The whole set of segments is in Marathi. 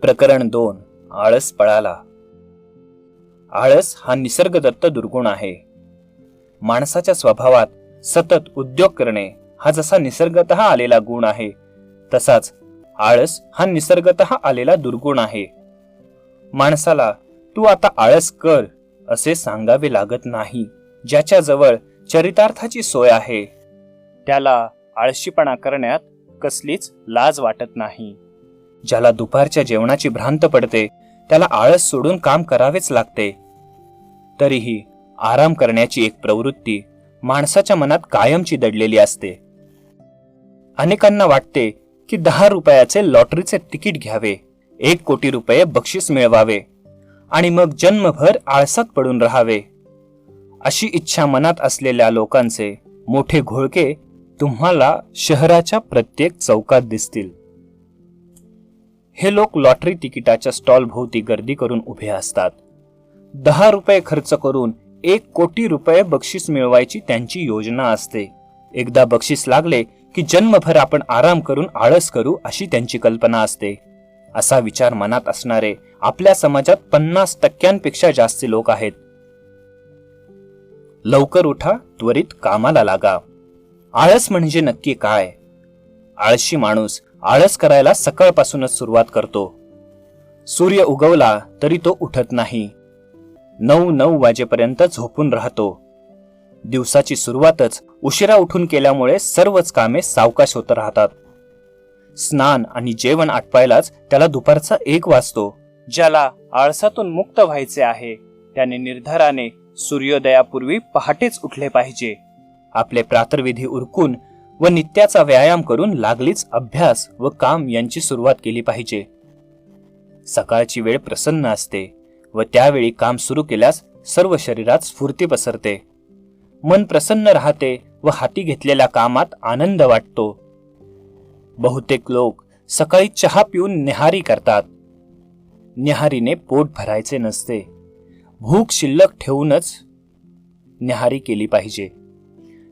प्रकरण 2. आळस पळाला. आळस हा निसर्गदत्त दुर्गुण आहे. माणसाच्या स्वभावात सतत उद्योग करणे हा जसा निसर्गतः आलेला गुण आहे, तसाच आळस हा निसर्गतः आलेला दुर्गुण आहे. माणसाला तू आता आळस कर असे सांगावे लागत नाही. ज्याच्याजवळ चरितार्थाची सोय आहे त्याला आळशीपणा करण्यात कसलीच लाज वाटत नाही. ज्याला दुपारच्या जेवणाची भ्रांत पडते त्याला आळस सोडून काम करावेच लागते. तरीही आराम करण्याची एक प्रवृत्ती माणसाच्या मनात कायमची दडलेली असते. अनेकांना वाटते की 10 रुपयाचे लॉटरीचे तिकीट घ्यावे, 1 कोटी रुपये बक्षीस मिळवावे आणि मग जन्मभर आळसात पडून राहावे. अशी इच्छा मनात असलेल्या लोकांचे मोठे घोळके तुम्हाला शहराच्या प्रत्येक चौकात दिसतील. हे लोक लॉटरी तिकिटाच्या स्टॉल भोवती गर्दी करून उभे असतात. 10 रुपये खर्च करून 1 कोटी रुपये बक्षीस मिळवायची त्यांची योजना असते. एकदा बक्षीस लागले की जन्मभर आपण आराम करून आळस करू अशी त्यांची कल्पना असते. असा विचार मनात असणारे आपल्या समाजात 50% जास्त लोक आहेत. लवकर उठा, त्वरित कामाला लागा. आळस म्हणजे नक्की काय? आळशी माणूस आळस करायला सकाळपासूनच सुरुवात करतो. सूर्य उगवला तरी तो उठत नाही. 9 वाजेपर्यंत झोपून राहतो. दिवसाची सुरुवातच उशिरा उठून केल्यामुळे सर्वच कामे सावकाश होत राहतात. स्नान आणि जेवण आटपायलाच त्याला दुपारचा 1 वाजतो. ज्याला आळसातून मुक्त व्हायचे आहे त्याने निर्धाराने सूर्योदयापूर्वी पहाटेच उठले पाहिजे. आपले प्रातर्विधी उरकून व नित्याचा व्यायाम करून लागलीच अभ्यास व काम यांची सुरुवात केली पाहिजे. सकाळची वेळ प्रसन्न असते व त्यावेळी काम सुरू केल्यास सर्व शरीरात स्फूर्ती पसरते. मन प्रसन्न राहते व हाती घेतलेल्या कामात आनंद वाटतो. बहुतेक लोक सकाळी चहा पिऊन न्याहारी करतात. न्याहारीने पोट भरायचे नसते. भूक शिल्लक ठेवूनच न्याहारी केली पाहिजे.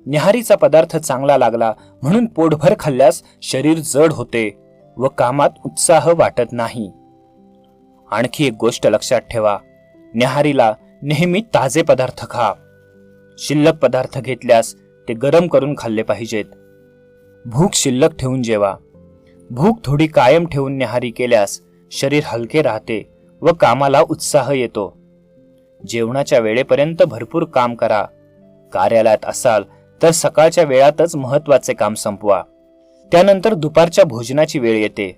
न्याहारीचा पदार्थ चांगला लागला म्हणून पोटभर खाल्ल्यास शरीर जड होते व कामात उत्साह वाटत नाही. आणखी एक गोष्ट लक्षात ठेवा, न्याहारीला नेहमी ताजे पदार्थ खा. शिल्लक पदार्थ घेतल्यास ते गरम करून खाल्ले पाहिजेत. भूक शिल्लक ठेवून जेवा. भूक थोडी कायम ठेवून न्याहारी केल्यास शरीर हलके राहते व कामाला उत्साह येतो. जेवणाच्या वेळेपर्यंत भरपूर काम करा. कार्यालयात असाल तर सकाळच्या वेळातच महत्वाचे काम संपवा. त्यानंतर दुपारच्या भोजनाची वेळ येते.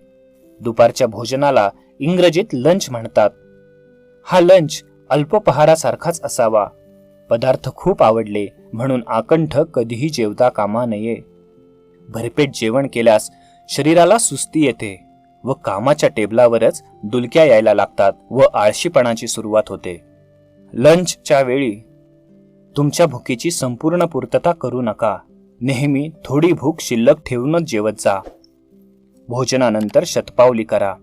दुपारच्या भोजनाला इंग्रजीत लंच म्हणतात. हा लंच अल्पोपहारासारखाच असावा. पदार्थ खूप आवडले म्हणून आकंठ कधीही जेवता कामा नये. भरपेट जेवण केल्यास शरीराला सुस्ती येते व कामाच्या टेबलावरच डुलक्या यायला लागतात व आळशीपणाची सुरुवात होते. लंचच्या वेळी तुमच्या भुकेची संपूर्ण पूर्तता करू नका. नेहमी थोडी भूक शिल्लक ठेवूनच जेवत जा. भोजनानंतर शतपावली करा.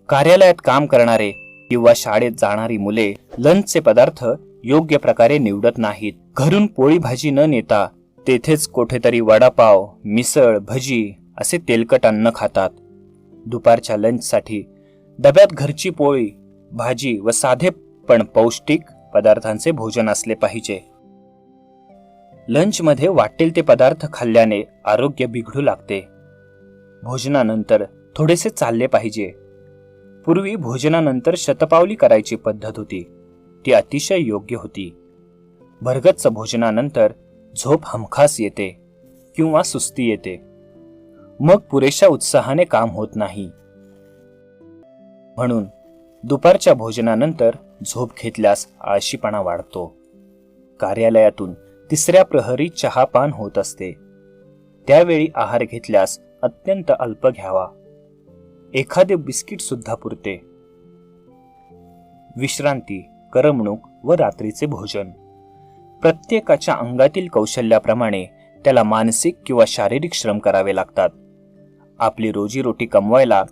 कार्यालयात काम करणारे किंवा शाळेत जाणारी मुले लंचचे पदार्थ योग्य प्रकारे निवडत नाहीत. घरून पोळी भाजी न नेता तेथेच कुठेतरी वडापाव, मिसळ, भजी असे तेलकट अन्न खातात. दुपारच्या लंचसाठी डब्यात घरची पोळी, भाजी व साधे पण पौष्टिक पदार्थांचे भोजन असले पाहिजे. लंचमध्ये वाटेल ते पदार्थ खाल्ल्याने आरोग्य बिघडू लागते. भोजनानंतर थोडेसे चालले पाहिजे. पूर्वी भोजनानंतर शतपावली करायची पद्धत होती. ती अतिशय योग्य होती. भरगच्च भोजनानंतर झोप हमखास येते किंवा सुस्ती येते. मग पुरेशा उत्साहाने काम होत नाही. म्हणून दुपारच्या भोजनानंतर झोप घेतल्यास आळशीपणा वाढतो. कार्यालयातून 3ऱ्या प्रहरी चहापान होत असते. त्यावेळी आहार घेतल्यास अत्यंत अल्प घ्यावा. एखादे बिस्किट सुद्धा पुरते. विश्रांती, करमणूक व रात्रीचे भोजन. प्रत्येकाच्या अंगातील कौशल्याप्रमाणे त्याला मानसिक किंवा शारीरिक श्रम करावे लागतात. आपली रोजीरोटी कमवायला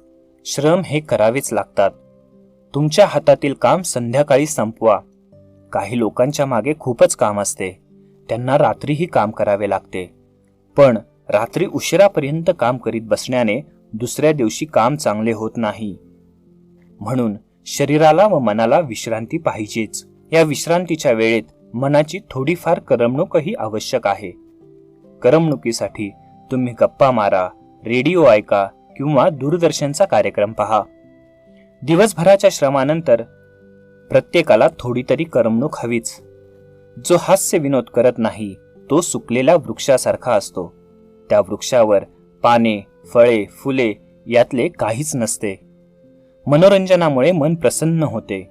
श्रम हे करावेच लागतात. तुमच्या हातातील काम संध्याकाळी संपवा. काही लोकांच्या मागे खूपच काम असते. त्यांना रात्रीही काम करावे लागते. पण रात्री उशिरापर्यंत काम करीत बसण्याने दुसऱ्या दिवशी काम चांगले होत नाही. म्हणून शरीराला व मनाला विश्रांती पाहिजेच. या विश्रांतीच्या वेळेत मनाची थोडीफार करमणूकही आवश्यक आहे. करमणुकीसाठी तुम्ही गप्पा मारा, रेडिओ ऐका किंवा दूरदर्शनचा कार्यक्रम पहा. दिवसभराच्या श्रमानंतर प्रत्येकाला थोडी तरी करमणूक हवीच. जो हास्य विनोद करत नाही तो सुकलेल्या वृक्षासारखा असतो. त्या वृक्षावर पाने, फळे, फुले यातले काहीच नसते. मनोरंजनामुळे मन प्रसन्न होते.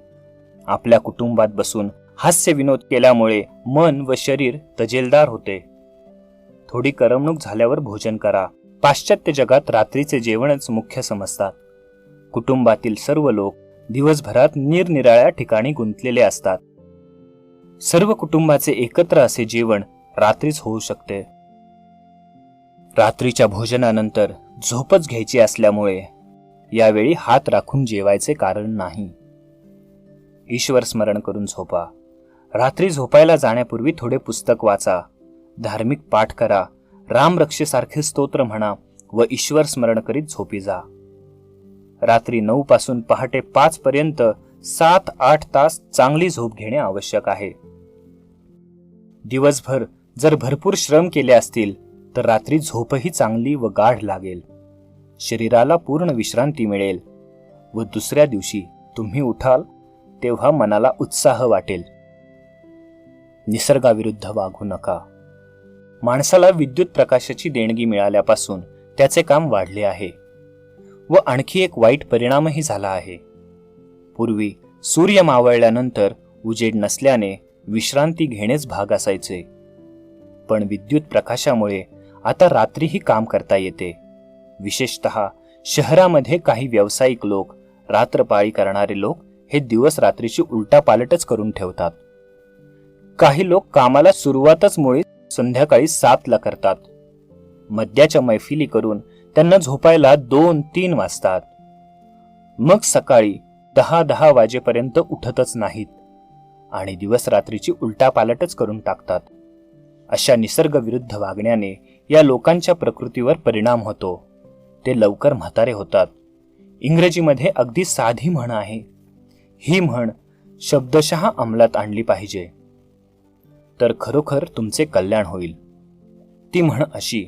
आपल्या कुटुंबात बसून हास्य विनोद केल्यामुळे मन व शरीर तजेलदार होते. थोडी करमणूक झाल्यावर भोजन करा. पाश्चात्य जगात रात्रीचे जेवणच मुख्य समजतात. कुटुंबातील सर्व लोक दिवसभरात निरनिराळ्या ठिकाणी गुंतलेले असतात. सर्व कुटुंबाचे एकत्र असे जेवण रात्रीच होऊ शकते. रात्रीच्या भोजनानंतर झोपच घ्यायची असल्यामुळे यावेळी हात राखून जेवायचे कारण नाही. ईश्वर स्मरण करून झोपा. रात्री झोपायला जाण्यापूर्वी थोडे पुस्तक वाचा, धार्मिक पाठ करा, रामरक्षेसारखे स्तोत्र म्हणा व ईश्वर स्मरण करीत झोपी जा. रात्री 9 पासून पहाटे 5 पर्यंत 7-8 तास चांगली झोप घेणे आवश्यक आहे. दिवसभर जर भरपूर श्रम केले असतील तर रात्री झोपही चांगली व गाढ लागेल. शरीराला पूर्ण विश्रांती मिळेल व दुसऱ्या दिवशी तुम्ही उठाल तेव्हा मनाला उत्साह वाटेल. निसर्गाविरुद्ध वागू नका. माणसाला विद्युत प्रकाशाची देणगी मिळाल्यापासून त्याचे काम वाढले आहे व आणखी एक वाईट परिणामही झाला आहे. पूर्वी सूर्य मावळल्यानंतर उजेड नसल्याने विश्रांती घेणेच भाग असायचे, पण विद्युत प्रकाशामुळे आता रात्रीही काम करता येते. विशेषतः शहरामध्ये काही व्यावसायिक लोक, रात्रपाळी करणारे लोक हे दिवस रात्रीची उलटापालटच करून ठेवतात. काही लोक कामाला सुरुवातच मुळी संध्याकाळी 7ला करतात. मद्याच्या मैफिली करून त्यांना झोपायला 2-3 वाजतात. मग सकाळी 10-10 वाजेपर्यंत उठतच नाहीत आणि दिवस रात्रीची उलटापालटच करून टाकतात. अशा निसर्गविरुद्ध वागण्याने या लोकांच्या प्रकृतीवर परिणाम होतो. ते लवकर म्हातारे होतात. इंग्रजीमध्ये अगदी साधी म्हण आहे. ही म्हण शब्दशः अंमलात आणली पाहिजे तर खरोखर तुमचे कल्याण होईल. ती म्हण अशी: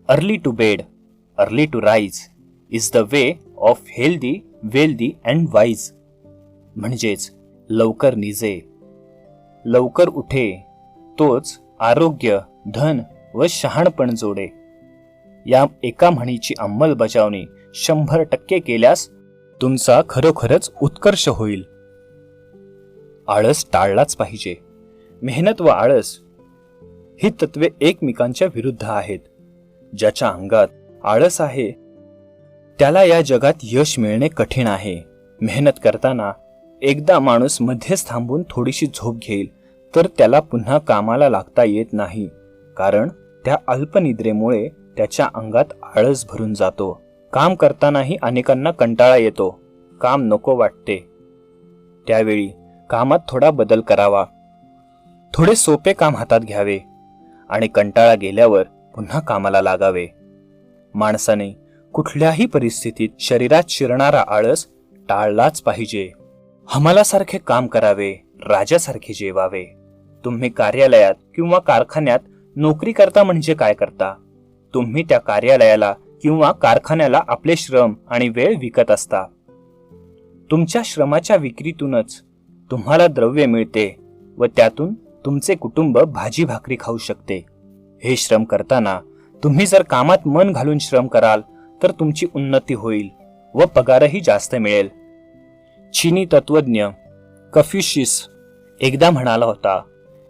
early to bed, early to rise is the way of healthy, wealthy and wise. म्हणजेच लवकर निजे, लवकर उठे तोच आरोग्य, धन व शहाणपण जोडे. या एका म्हणीची अंमलबजावणी 100% केल्यास तुमचा खरोखरच उत्कर्ष होईल. आळस टाळलाच पाहिजे. मेहनत व आळस ही तत्वे एकमेकांच्या विरुद्ध आहेत. ज्याच्या अंगात आळस आहे त्याला या जगात यश मिळणे कठीण आहे. मेहनत करताना एकदा माणूस मध्येच थांबून थोडीशी झोप घेईल तर त्याला पुन्हा कामाला लागता येत नाही, कारण त्या अल्पनिद्रेमुळे त्याच्या अंगात आळस भरून जातो. काम करतानाही अनेकांना कंटाळा येतो, काम नको वाटते. त्यावेळी कामात थोडा बदल करावा. थोडे सोपे काम हातात घ्यावे आणि कंटाळा गेल्यावर पुन्हा कामाला लागावे. माणसाने कुठल्याही परिस्थितीत शरीरात शिरणारा आळस टाळलाच पाहिजे. हमालासारखे काम करावे, राजासारखे जेवावे. तुम्ही कार्यालयात किंवा कारखान्यात नोकरी करता म्हणजे काय करता? तुम्ही त्या कार्यालयाला किंवा कारखान्याला आपले श्रम आणि वेळ विकत असता. तुमच्या श्रमाच्या विक्रीतूनच तुम्हाला द्रव्य मिळते व त्यातून तुमचे कुटुंब भाजी भाकरी खाऊ शकते. हे श्रम करताना तुम्ही जर कामात मन घालून श्रम कराल तर तुमची उन्नती होईल व पगारही जास्त मिळेल. चीनी तत्वज्ञ कन्फ्युशियस एकदा म्हणाला होता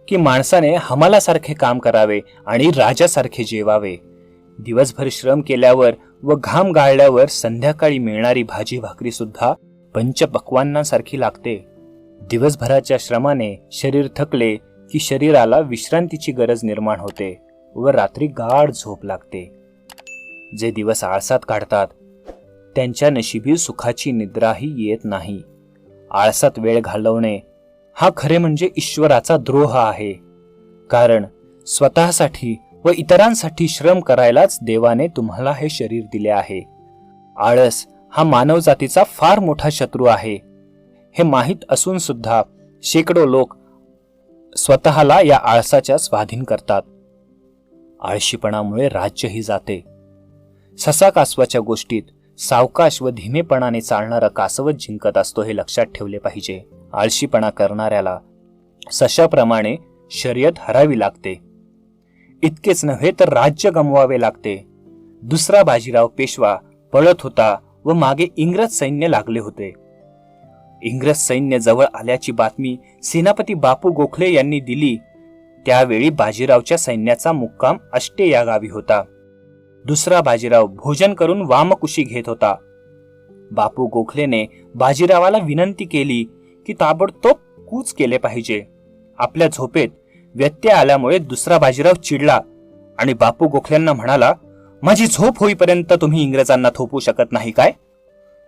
की माणसाने हमालासारखे काम करावे आणि राजासारखे जेवावे. दिवसभर श्रम केल्यावर व घाम गाळल्यावर संध्याकाळी मिळणारी भाजी भाकरी सुद्धा पंचपक्वान्नासारखी लागते. दिवसभराच्या श्रमाने शरीर थकले की शरीराला विश्रांतीची गरज निर्माण होते व रात्री गाढ झोप लागते. जे दिवस आळसात काढतात त्यांच्या नशिबी सुखाची निद्राही येत नाही. आळसात वेळ घालवणे हा खरे म्हणजे ईश्वराचा द्रोह आहे, कारण स्वतःसाठी व इतरांसाठी श्रम करायलाच देवाने तुम्हाला हे शरीर दिले आहे. आळस हा मानवजातीचा फार मोठा शत्रू आहे हे माहीत असून सुद्धा शेकडो लोक स्वतःला या आळसाच्या स्वाधीन करतात. आळशीपणामुळे राज्यही जाते. ससा कासवाच्या गोष्टीत सावकाश व धीमेपणाने चालणारा कासवच जिंकत असतो हे लक्षात ठेवले पाहिजे. आळशीपणा करणाऱ्याला सशाप्रमाणे शर्यत हरावी लागते. इतकेच नव्हे तर राज्य गमवावे लागते. दुसरा बाजीराव पेशवा पळत होता व मागे इंग्रज सैन्य लागले होते. इंग्रज सैन्य जवळ आल्याची बातमी सेनापती बापू गोखले यांनी दिली. त्यावेळी बाजीरावच्या सैन्याचा मुक्काम आष्टे या गावी होता. दुसरा बाजीराव भोजन करून वामकुशी घेत होता. बापू गोखलेने बाजीरावाला विनंती केली की ताबडतोब कूच केले पाहिजे. आपल्या झोपेत व्यत्यय आल्यामुळे दुसरा बाजीराव चिडला आणि बापू गोखल्यांना म्हणाला, माझी झोप होईपर्यंत तुम्ही इंग्रजांना थोपू शकत नाही काय?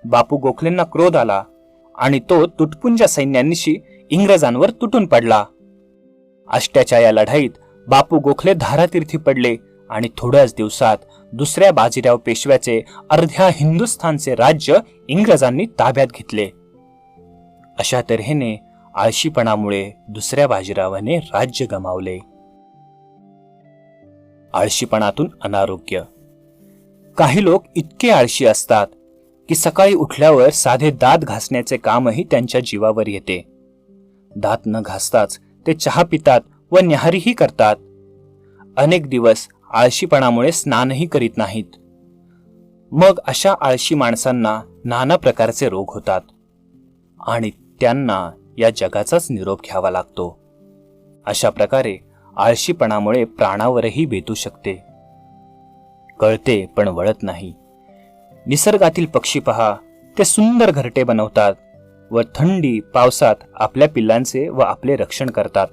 बापू गोखलेंना क्रोध आला आणि तो तुटपुंज सैन्यानिशी इंग्रजांवर तुटून पडला. आष्ट्याच्या या लढाईत बापू गोखले धारातीर्थी पडले आणि थोड्याच दिवसात दुसऱ्या बाजीराव पेशव्याचे अर्ध्या हिंदुस्थानचे राज्य इंग्रजांनी ताब्यात घेतले. अशा तऱ्हेने आळशीपणामुळे दुसऱ्या बाजीरावाने राज्य गमावले. आळशीपणातून अनारोग्य. काही लोक इतके आळशी असतात की सकाळी उठल्यावर साधे दात घासण्याचे कामही त्यांच्या जीवावर येते. दात न घासताच ते चहा पितात व न्याहारीही करतात. अनेक दिवस आळशीपणामुळे स्नानही करीत नाहीत. मग अशा आळशी माणसांना नाना प्रकारचे रोग होतात आणि त्यांना या जगाचाच निरोप घ्यावा लागतो. अशा प्रकारे आळशीपणामुळे प्राणावरही बेतू शकते. कळते पण वळत नाही. निसर्गातील पक्षी पहा, ते सुंदर घरटे बनवतात व थंडी पावसात आपल्या पिल्लांचे व आपले रक्षण करतात.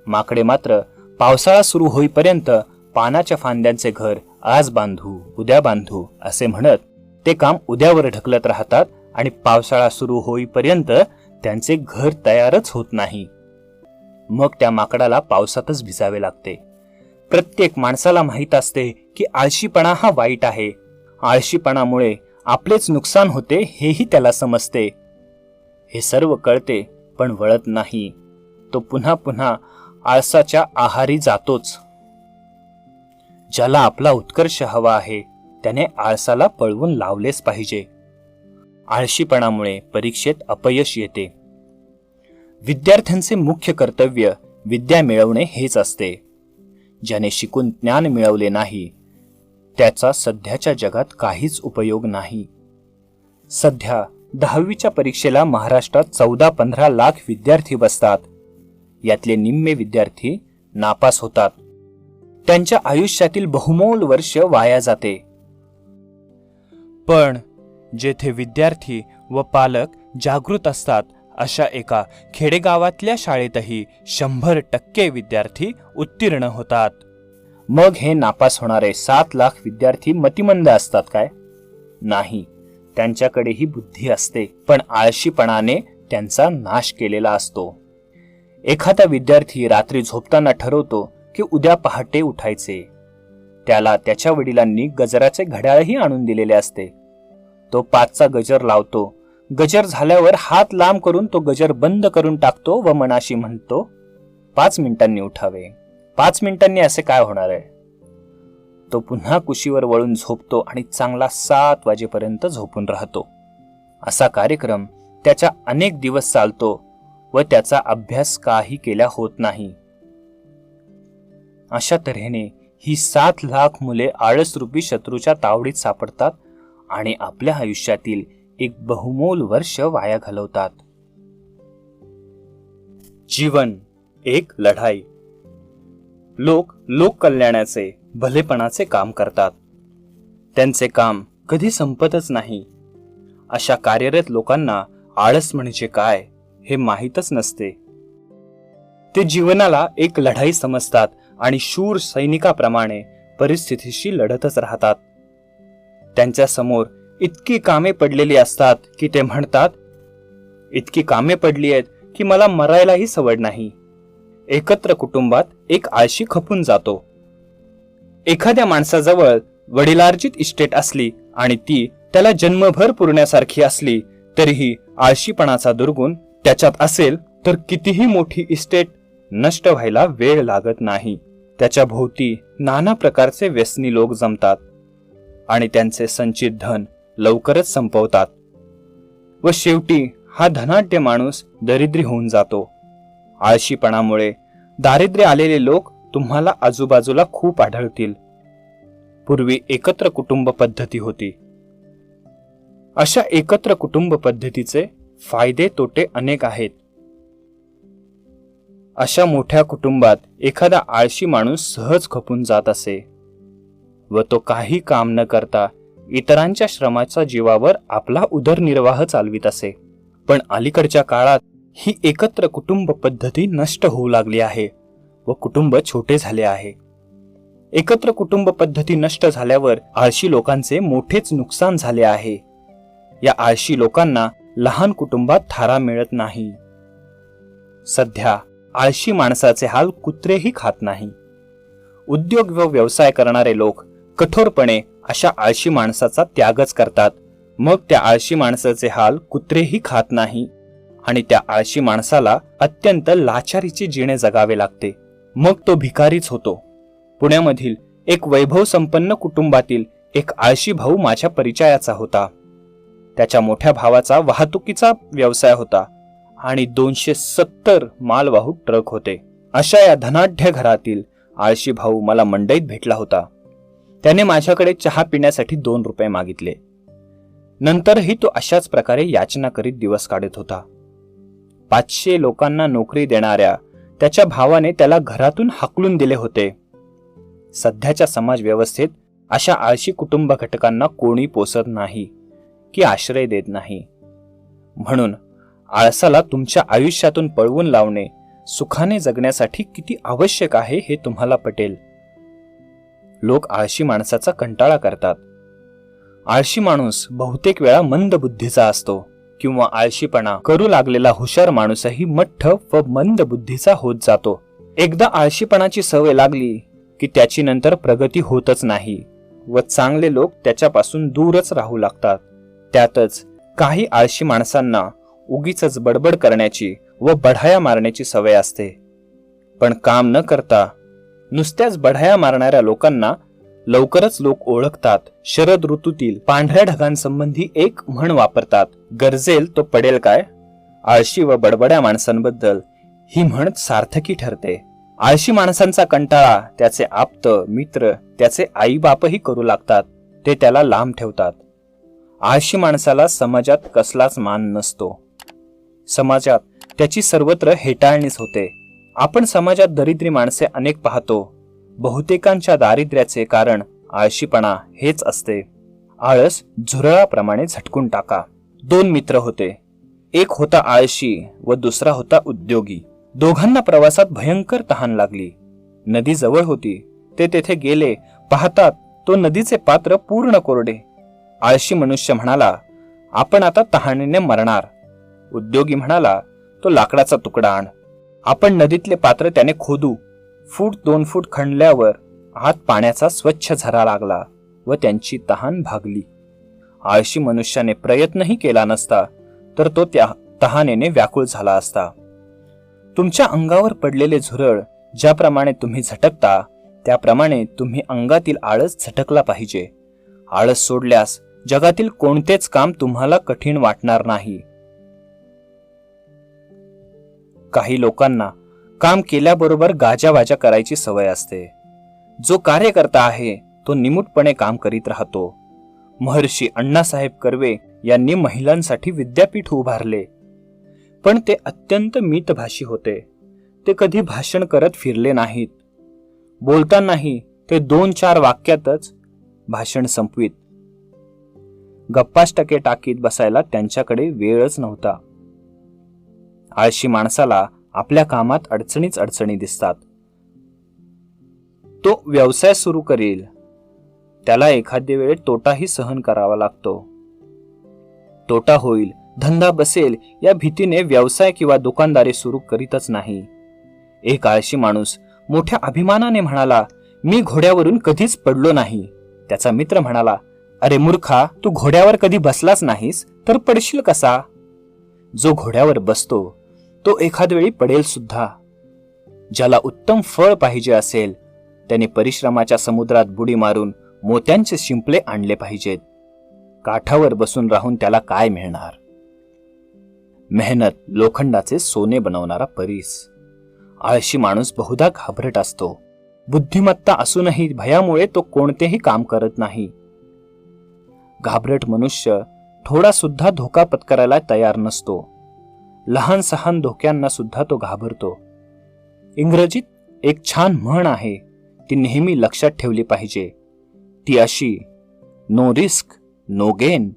माकडे मात्र पावसाळा सुरू होईपर्यंत पानाच्या फांद्यांचे घर आज बांधू उद्या बांधू असे म्हणत ते काम उद्यावर ढकलत राहतात आणि पावसाळा सुरू होईपर्यंत त्यांचे घर तयारच होत नाही. मग त्या माकडाला पावसातच भिजावे लागते. प्रत्येक माणसाला माहीत असते की आळशीपणा हा वाईट आहे. आळशीपणामुळे आपलेच नुकसान होते हेही त्याला समजते. हे सर्व कळते पण वळत नाही. तो पुन्हा पुन्हा आळसाच्या आहारी जातोच. ज्याला आपला उत्कर्ष हवा आहे त्याने आळसाला पळवून लावलेच पाहिजे. आळशीपणामुळे परीक्षेत अपयश येते. विद्यार्थ्यांचे मुख्य कर्तव्य विद्या मिळवणे हेच असते. ज्याने शिकून ज्ञान मिळवले नाही त्याचा सध्याच्या जगात काहीच उपयोग नाही. सध्या 10वीच्या परीक्षेला महाराष्ट्रात 14-15 लाख विद्यार्थी बसतात. यातले निम्मे विद्यार्थी नापास होतात. त्यांच्या आयुष्यातील बहुमोल वर्ष वाया जाते. पण जेथे विद्यार्थी व पालक जागृत असतात अशा एका खेडेगावातल्या शाळेतही 100% विद्यार्थी उत्तीर्ण होतात. मग हे नापास होणारे 7 लाख विद्यार्थी मतिमंद असतात काय? नाही, त्यांच्याकडेही बुद्धी असते पण आळशीपणाने त्यांचा नाश केलेला असतो. एखादा विद्यार्थी रात्री झोपताना ठरवतो की उद्या पहाटे उठायचे. त्याला त्याच्या वडिलांनी गजराचे घड्याळही आणून दिलेले असते. तो 5चा गजर लावतो. गजर झाल्यावर हात लांब करून तो गजर बंद करून टाकतो व मनाशी म्हणतो 5 मिनिटांनी उठावे. 5 मिनिटांनी असे काय होणार आहे? तो पुन्हा कुशीवर वळून झोपतो आणि चांगला 7 वाजेपर्यंत झोपून राहतो. असा कार्यक्रम त्याच्या अनेक दिवस चालतो व त्याचा अभ्यास काही केल्या होत नाही. अशा तऱ्हेने ही 7 लाख मुले आळसरूपी शत्रूच्या तावडीत सापडतात आणि आपल्या आयुष्यातील एक बहुमोल वर्ष वाया घालवतात. जीवन एक लढाई. लोक लोककल्याणाचे भलेपणाचे काम करतात. त्यांचे काम कधी संपतच नाही. अशा कार्यरत लोकांना आळस म्हणजे काय हे माहीतच नसते. ते जीवनाला एक लढाई समजतात आणि शूर सैनिकाप्रमाणे परिस्थितीशी लढतच राहतात. त्यांच्या समोर इतकी कामे पडलेली असतात की ते म्हणतात, इतकी कामे पडली आहेत की मला मरायलाही सवड नाही. एकत्र कुटुंबात एक आळशी खपून जातो. एखाद्या माणसाजवळ वडिलार्जित इस्टेट असली आणि ती त्याला जन्मभर पुरण्यासारखी असली तरीही आळशीपणाचा दुर्गुण त्याच्यात असेल तर कितीही मोठी इस्टेट नष्ट व्हायला वेळ लागत नाही. त्याच्या भोवती नाना प्रकारचे व्यसनी लोक जमतात आणि त्यांचे संचित धन लवकरच संपवतात व शेवटी हा धनाढ्य माणूस दरिद्री होऊन जातो. आळशीपणामुळे दारिद्र्य आलेले लोक तुम्हाला आजूबाजूला खूप आढळतील. पूर्वी एकत्र कुटुंब पद्धती होती. अशा एकत्र कुटुंब पद्धतीचे फायदे तोटे अनेक आहेत. अशा मोठ्या कुटुंबात एखादा आळशी माणूस सहज खपून जात असे व तो काही काम न करता इतरांच्या श्रमाच्या जीवावर आपला उदरनिर्वाह चालवित असे. पण अलीकडच्या काळात ही एकत्र कुटुंब पद्धती नष्ट होऊ लागली आहे व कुटुंब छोटे झाले आहे. एकत्र कुटुंब पद्धती नष्ट झाल्यावर आळशी लोकांचे मोठेच नुकसान झाले आहे. या आळशी लोकांना लहान कुटुंबात थारा मिळत नाही. सध्या आळशी माणसाचे हाल कुत्रेही खात नाही. उद्योग व व्यवसाय करणारे लोक कठोरपणे अशा आळशी माणसाचा त्यागच करतात. मग त्या आळशी माणसाचे हाल कुत्रेही खात नाही आणि त्या आळशी माणसाला अत्यंत लाचारीचे जीणे जगावे लागते. मग तो भिकारीच होतो. पुण्यामधील एक वैभव संपन्न कुटुंबातील एक आळशी भाऊ माझ्या परिचयाचा होता. त्याच्या मोठ्या भावाचा वाहतुकीचा व्यवसाय होता आणि 270 मालवाहू ट्रक होते. अशा या धनाढ्य घरातील आळशी भाऊ मला मंडईत भेटला होता. त्याने माझ्याकडे चहा पिण्यासाठी 2 रुपये मागितले. नंतरही तो अशाच प्रकारे याचना करीत दिवस काढत होता. 500 लोकांना नोकरी देणाऱ्या त्याच्या भावाने त्याला घरातून हाकलून दिले होते. सध्याच्या समाज व्यवस्थेत अशा आळशी कुटुंब घटकांना कोणी पोसत नाही की आश्रय देत नाही. म्हणून आळसाला तुमच्या आयुष्यातून पळवून लावणे सुखाने जगण्यासाठी किती आवश्यक आहे हे तुम्हाला पटेल. लोक आळशी माणसाचा कंटाळा करतात. आळशी माणूस बहुतेक वेळा मंद बुद्धीचा असतो किंवा आळशीपणा करू लागलेला हुशार माणूसही मठ्ठ व मंद बुद्धीचा होत जातो. एकदा आळशीपणाची सवय लागली की त्याची नंतर प्रगती होतच नाही व चांगले लोक त्याच्यापासून दूरच राहू लागतात. त्यातच काही आळशी माणसांना उगीचच बडबड करण्याची व बढाया मारण्याची सवय असते. पण काम न करता नुसत्याच बढाया मारणाऱ्या लोकांना लवकरच लोक ओळखतात. शरद ऋतूतील पांढऱ्या ढगांसंबंधी एक म्हण वापरतात, गरजेल तो पडेल काय. आळशी व बडबड्या माणसांबद्दल ही म्हण सार्थकी ठरते. आळशी माणसांचा कंटाळा त्याचे आप्त मित्र त्याचे आई बापही करू लागतात. ते त्याला लांब ठेवतात. आळशी माणसाला समाजात कसलाच मान नसतो. समाजात त्याची सर्वत्र हेटाळणीच होते. आपण समाजात दरिद्री माणसे अनेक पाहतो. बहुतेकांच्या दारिद्र्याचे कारण आळशीपणा हेच असते. आळस झुरळाप्रमाणे झटकून टाका. 2 मित्र होते. एक होता आळशी व दुसरा होता उद्योगी. दोघांना प्रवासात भयंकर तहान लागली. नदी जवळ होती. ते तेथे गेले. पाहतात तो नदीचे पात्र पूर्ण कोरडे. आळशी मनुष्य म्हणाला, आपण आता तहानेने मरणार. उद्योगी म्हणाला, तो लाकडाचा तुकडा आण. आपण नदीतले पात्र त्याने खोदू. 1-2 फूट खणल्यावर आत पाण्याचा स्वच्छ झरा लागला व त्यांची तहान भागली. आळशी मनुष्याने प्रयत्नही केला नसता तर तो त्या तहानेने व्याकुळ झाला असता. तुमच्या अंगावर पडलेले झुरळ ज्याप्रमाणे तुम्ही झटकता त्याप्रमाणे तुम्ही अंगातील आळस झटकला पाहिजे. आळस सोडल्यास जगातील कोणतेच काम तुम्हाला कठीण वाटणार नाही. काही लोकांना काम केल्याबरोबर गाजावाजा करायची सवय असते. जो कार्यकर्ता आहे तो निमूटपणे काम करीत राहतो. महर्षी अण्णासाहेब कर्वे यांनी महिलांसाठी विद्यापीठ उभारले. पण ते अत्यंत मितभाषी होते. ते कधी भाषण करत फिरले नाहीत. बोलतानाही ते 2-4 वाक्यातच भाषण संपवीत. गप्पाष्टके टाकीत बसायला त्यांच्याकडे वेळच नव्हता. आळशी माणसाला आपल्या कामात अडचणीच अडचणी दिसतात. तो व्यवसाय सुरू करेल, त्याला एखाद्या वेळी तोटाही सहन करावा लागतो. तोटा होईल, धंदा बसेल या भीतीने व्यवसाय किंवा दुकानदारी सुरू करीतच नाही. एक आळशी माणूस मोठ्या अभिमानाने म्हणाला, मी घोड्यावरून कधीच पडलो नाही. त्याचा मित्र म्हणाला, अरे मूर्खा, तू घोड्यावर कधी बसलाच नाहीस तर पडशील कसा? जो घोड्यावर बसतो तो एखाद वेळी पडेल सुद्धा. ज्याला उत्तम फळ पाहिजे असेल त्याने परिश्रमाच्या समुद्रात बुडी मारून मोत्यांचे शिंपले आणले पाहिजेत. काठावर बसून राहून त्याला काय मिळणार? मेहनत लोखंडाचे सोने बनवणारा परीस. आळशी माणूस बहुधा घाबरट असतो. बुद्धिमत्ता असूनही भयामुळे तो कोणतेही काम करत नाही. घाबरट मनुष्य थोडा सुद्धा धोका पत्करायला तयार नसतो. लहान सहान धोक्यांना सुद्धा तो घाबरतो. इंग्रजीत एक छान म्हण आहे, ती नेहमी लक्षात ठेवली पाहिजे. ती अशी, नो रिस्क नो गेन.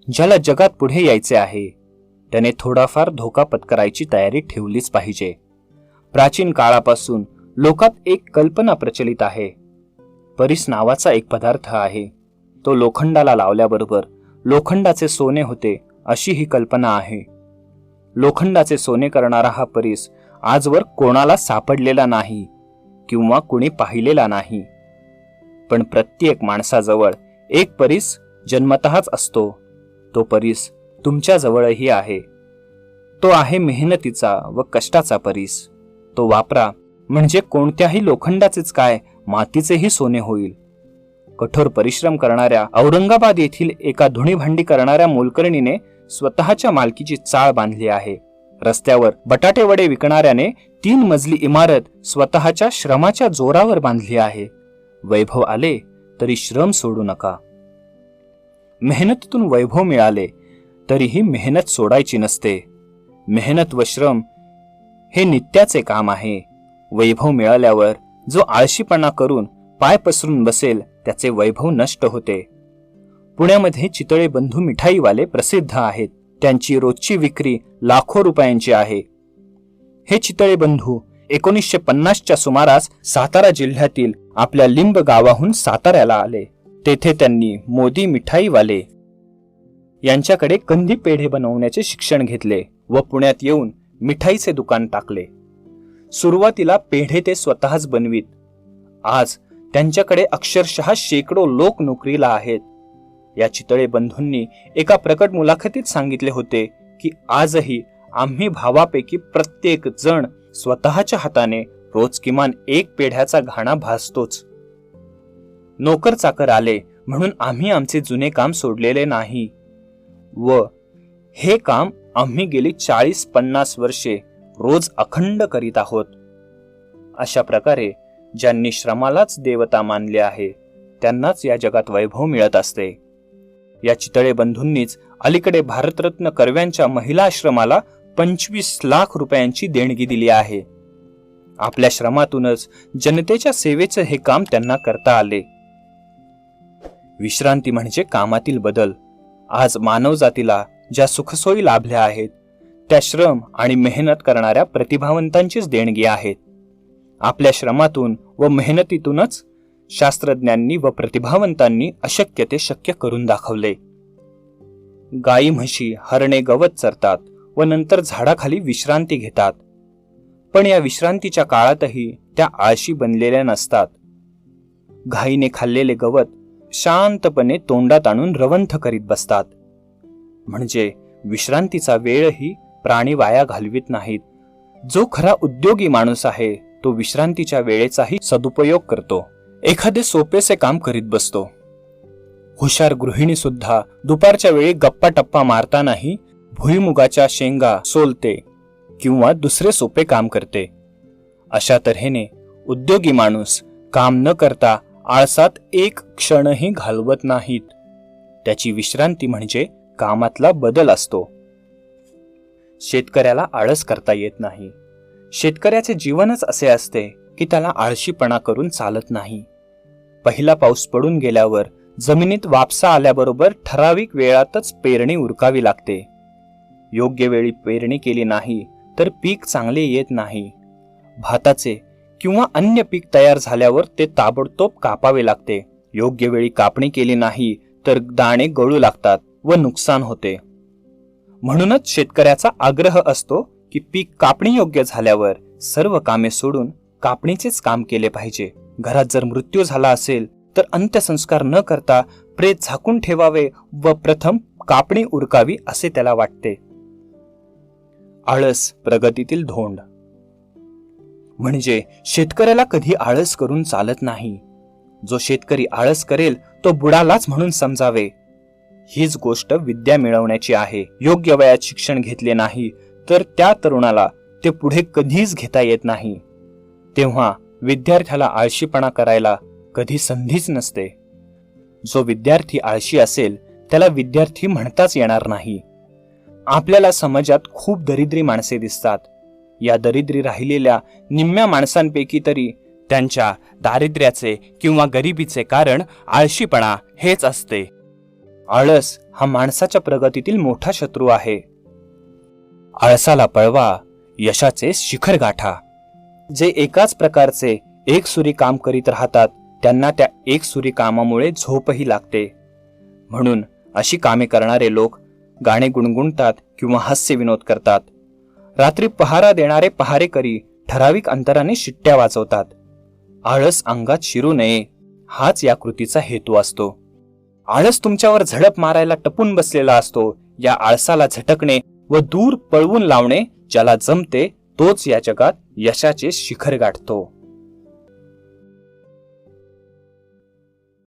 ज्याला जगात पुढे यायचे आहे त्याने थोडाफार धोका पत्करायची तयारी ठेवलीच पाहिजे. प्राचीन काळापासून लोकात एक कल्पना प्रचलित आहे. परीस नावाचा एक पदार्थ आहे, तो लोखंडाला लावल्याबरोबर लोखंडाचे सोने होते अशी ही कल्पना आहे. लोखंडाचे सोने करणारा हा परीस आजवर कोणाला सापडलेला नाही किंवा कुणी पाहिलेला नाही. पण प्रत्येक माणसाजवळ एक परीस जन्मतःच असतो. तो परीस तुमच्या जवळही आहे. तो आहे मेहनतीचा व कष्टाचा परीस. तो वापरा, म्हणजे कोणत्याही लोखंडाचेच काय, मातीचेही सोने होईल. कठोर परिश्रम करणाऱ्या औरंगाबाद येथील एका धुणीभांडी करणाऱ्या मोलकरणीने स्वतःच्या मालकीची चाळ बांधली आहे. रस्त्यावर बटाटे वडे विकणाऱ्याने 3 मजली इमारत स्वतःच्या श्रमाच्या जोरावर बांधली आहे. वैभव आले तरी श्रम सोडू नका. मेहनतीतून वैभव मिळाले तरीही मेहनत सोडायची नसते. मेहनत व श्रम हे नित्याचे काम आहे. वैभव मिळाल्यावर जो आळशीपणा करून पाय पसरून बसेल त्याचे वैभव नष्ट होते. पुण्यामध्ये चितळे बंधू मिठाईवाले प्रसिद्ध आहेत. त्यांची रोजची विक्री लाखो रुपयांची आहे. हे चितळे बंधू 1950च्या सुमारास सातारा जिल्ह्यातील आपल्या लिंब गावाहून साताऱ्याला आले. तेथे त्यांनी मोदी मिठाईवाले यांच्याकडे कंदी पेढे बनवण्याचे शिक्षण घेतले व पुण्यात येऊन मिठाईचे दुकान टाकले. सुरुवातीला पेढे ते स्वतःच बनवीत. आज त्यांच्याकडे अक्षरशः शेकडो लोक नोकरीला आहेत. या चितळे बंधूंनी एका प्रकट मुलाखतीत सांगितले होते की आजही आम्ही भावापैकी प्रत्येक जण स्वतःच्या हाताने रोज किमान 1 पेढ्याचा घाणा भाजतोच. नोकर चाकर आले म्हणून आम्ही आमचे जुने काम सोडलेले नाही व हे काम आम्ही गेली 40-50 वर्षे रोज अखंड करीत आहोत. अशा प्रकारे ज्यांनी श्रमालाच देवता मानले आहे त्यांनाच या जगात वैभव मिळत असते. या चितळे बंधूंनीच अलीकडे भारतरत्न कर्व्यांच्या महिला आश्रमाला 25 लाख रुपयांची देणगी दिली आहे. आपल्या श्रमातूनच जनतेच्या सेवेचे हे काम त्यांना करता आले. विश्रांती म्हणजे कामातील बदल. आज मानवजातीला ज्या सुखसोयी लाभल्या आहेत त्या श्रम आणि मेहनत करणाऱ्या प्रतिभावंतांचीच देणगी आहेत. आपल्या श्रमातून व मेहनतीतूनच शास्त्रज्ञांनी व प्रतिभावंतांनी अशक्य ते शक्य करून दाखवले. गायी म्हशी हरणे गवत चरतात व नंतर झाडाखाली विश्रांती घेतात. पण या विश्रांतीच्या काळातही त्या आळशी बनलेल्या नसतात. घाईने खाल्लेले गवत शांतपणे तोंडात आणून रवंथ करीत बसतात. म्हणजे विश्रांतीचा वेळही प्राणी वाया घालवित नाहीत. जो खरा उद्योगी माणूस आहे तो विश्रांतीच्या वेळेचाही सदुपयोग करतो. एखादे सोपेसे काम करीत बसतो. हुशार गृहिणी सुद्धा दुपारच्या वेळी गप्पा टप्पा मारतानाही भुईमुगाच्या शेंगा सोलते किंवा दुसरे सोपे काम करते. अशा तऱ्हेने उद्योगी माणूस काम न करता आळसात एक क्षणही घालवत नाहीत. त्याची विश्रांती म्हणजे कामातला बदल असतो. शेतकऱ्याला आळस करता येत नाही. शेतकऱ्याचे जीवनच असे असते की त्याला आळशीपणा करून चालत नाही. पहिला पाऊस पडून गेल्यावर जमिनीत वापसा आल्याबरोबर ठराविक वेळातच पेरणी उरकावी लागते. योग्य वेळी पेरणी केली नाही तर पीक चांगले येत नाही. भाताचे किंवा अन्य पीक तयार झाल्यावर ते ताबडतोब कापावे लागते. योग्य वेळी कापणी केली नाही तर दाणे गळू लागतात व नुकसान होते. म्हणूनच शेतकऱ्याचा आग्रह असतो की पीक कापणी योग्य झाल्यावर सर्व कामे सोडून कापणीचेच काम केले पाहिजे. घरात जर मृत्यू झाला असेल तर अंत्यसंस्कार न करता प्रेत झाकून ठेवावे व प्रथम कापणी उरकावी असे त्याला वाटते. आळस प्रगतीतील धोंड. म्हणजे शेतकऱ्याला कधी आळस करून चालत नाही. जो शेतकरी आळस करेल तो बुडालाच म्हणून समजावे. हीच गोष्ट विद्या मिळवण्याची आहे. योग्य वयात शिक्षण घेतले नाही तर त्या तरुणाला ते पुढे कधीच घेता येत नाही. तेव्हा विद्यार्थ्याला आळशीपणा करायला कधी संधीच नसते. जो विद्यार्थी आळशी असेल त्याला विद्यार्थी म्हणताच येणार नाही. आपल्याला समाजात खूप दरिद्री माणसे दिसतात. या दरिद्री राहिलेल्या निम्म्या माणसांपैकी तरी त्यांच्या दारिद्र्याचे किंवा गरिबीचे कारण आळशीपणा हेच असते. आळस हा माणसाच्या प्रगतीतील मोठा शत्रू आहे. आळसाला पळवा, यशाचे शिखर गाठा. जे एकाच प्रकारचे एकसुरी काम करीत राहतात त्यांना त्या एकसुरी कामामुळे झोपही लागते. म्हणून अशी कामे करणारे लोक गाणे गुणगुणतात किंवा हास्य विनोद करतात. रात्री पहारा देणारे पहारेकरी ठराविक अंतराने शिट्ट्या वाजवतात. आळस अंगात शिरू नये हाच या कृतीचा हेतू असतो. आळस तुमच्यावर झडप मारायला टपून बसलेला असतो. या आळसाला झटकणे व दूर पळवून लावणे ज्याला जमते तोच या जगात यशाचे शिखर गाठतो.